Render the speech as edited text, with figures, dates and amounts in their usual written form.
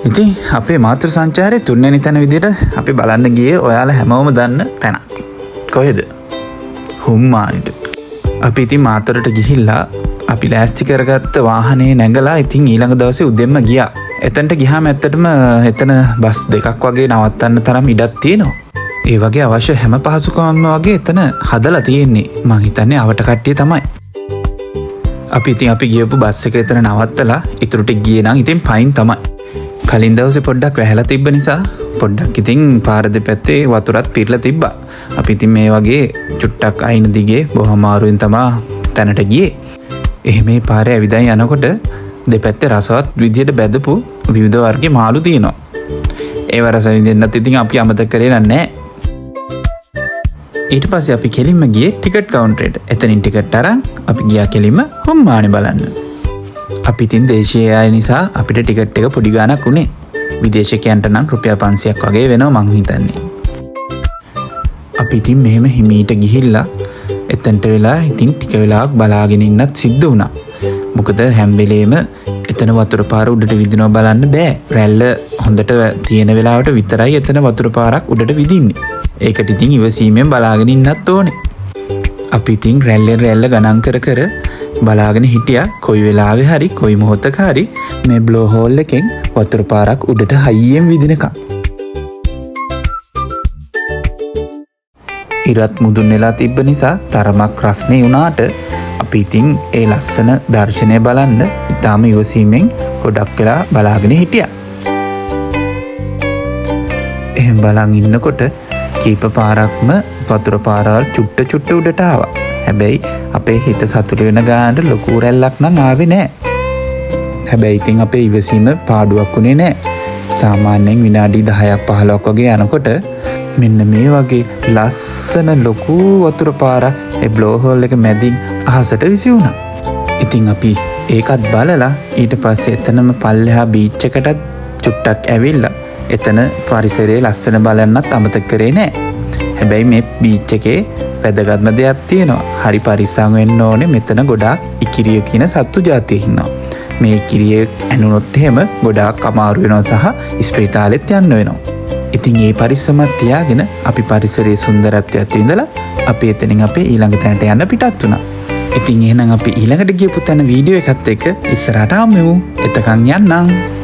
ඉතින් අපේ මාතෘ සංචාරයේ තුන්වෙනි තැන විදිහට අපි බලන්න ගියේ ඔයාලා හැමෝම දන්න තැනක්. කොහෙද? හුම්මානෙට. අපි ඉතින් මාතරට ගිහිල්ලා අපි ලෑස්ති කරගත්ත වාහනේ නැගලා ඉතින් ඊළඟ දවසේ උදෙන්ම ගියා. එතනට ගියාම ඇත්තටම එතන බස් දෙකක් වගේ නවත්තන්න තරම් ඉඩක් තියෙනවා. ඒ වගේ අවශ්‍ය හැම පහසුකමක්ම වගේ එතන හදලා තියෙන්නේ. මං හිතන්නේ අවට කට්ටිය තමයි. අපි ඉතින් අපි ගියපු බස් එක එතන නවත්තලා ඉතුරුට ගියේ නම් ඉතින් පයින් තමයි. කලින් දවසේ පොඩ්ඩක් වැහැලා තිබ්බ නිසා පොඩ්ඩක් ඉතින් පාර දෙපැත්තේ වතුරත් පිරලා තිබ්බා. අපි ඉතින් මේ වගේ චුට්ටක් අයින දිගේ බොහොම අමාරුවෙන් තමයි තැනට ගියේ. එහෙම මේ පාරේ ඇවිදන් යනකොට දෙපැත්තේ රසවත් විදියට බැදපු විවිධ වර්ගයේ මාළු තියෙනවා. ඒව රස විඳින්නත් ඉතින් අපි අමතක කරේ නැහැ. ඊට පස්සේ අපි කෙලින්ම ගියේ ටිකට් කවුන්ටරේට. එතනින් ටිකට් අරන් අපි ගියා කෙලින්ම හොම්මානේ බලන්න. අපි ඉතින් දේශීය අය නිසා අපිට ටිකට් එක පොඩි ගාණක් උනේ. විදේශිකයන්ට නම් රුපියල් 500ක් වගේ වෙනවා මං හිතන්නේ. අපි ඉතින් මෙහෙම හිමීට ගිහිල්ලා එතනට වෙලා ඉතින් ටික වෙලාවක් බලාගෙන ඉන්නත් සිද්ධ වුණා. මොකද හැම වෙලේම එතන වතුර පාර උඩට විදිනවා බලන්න බෑ. රැල්ල හොඳට තියෙන වෙලාවට විතරයි එතන වතුර පාරක් උඩට විදින්නේ. ඒකට ඉතින් ඉවසීමෙන් බලාගෙන ඉන්නත් ඕනේ. අපි ඉතින් රැල්ලෙන් රැල්ල ගණන් කර කර බලාගෙන හිටියා කොයි වෙලාවෙ හරි කොයි මොහොතක හරි මේ බ්ලෝ හෝල් එකෙන් වතුර පාරක් උඩට හයියෙන් විදිනකම්. ඉරත් මුදුන් වෙලා තිබ්බ නිසා තරමක් රස්නේ වුණාට අපි ඉතින් ඒ ලස්සන දර්ශනය බලන්න ඉතාම ඉවසීමෙන් ගොඩක් වෙලා බලාගෙන හිටියා. එහෙම බලන් ඉන්නකොට කීප පාරක්ම වතුර පාරවල් චුට්ට උඩට ආවා. හැබැයි අපේ හිත සතුට වෙන ගානට ලොකු රැල්ලක් නම් ආවේ නැහැ. හැබැයි ඉතින් අපේ ඉවසීම පාඩුවක් උනේ නැහැ. සාමාන්‍යයෙන් විනාඩි 10ක් 15ක් වගේ යනකොට මෙන්න මේ වගේ ලස්සන ලොකු වතුර පාරක් ඒ බ්ලෝ හෝල් එක මැදින් අහසට විසි වුණා. ඉතින් අපි ඒකත් බලලා ඊට පස්සේ එතනම පල්ලෙහා බීච් එකටත් චුට්ටක් ඇවිල්ලා එතන පරිසරයේ ලස්සන බලන්නත් අමතක කරේ නැහැ. හැබැයි මේ බීච් එකේ වැදගත්ම දෙයක් තියෙනවා. හරි පරිස්සම් වෙන්න ඕනේ. මෙතන ගොඩාක් ඉකිරිය කියන සත්තු జాතිය ඉන්නවා. මේ ඉකිරිය ඇනුනොත් එහෙම ගොඩාක් අමාරු වෙනවා සහ ස්පිරිතාලෙත් යන්න වෙනවා. ඉතින් මේ පරිස්සමත් තියාගෙන අපි පරිසරයේ සුන්දරත්වයත් විඳලා අපි එතනින් අපේ ඊළඟ තැනට යන්න පිටත් වුණා. ඉතින් එහෙනම් අපි ඊළඟට ගියපු තැන වීඩියෝ එකත් එක්ක ඉස්සරහට ආමු. එතකන් යන්නම්.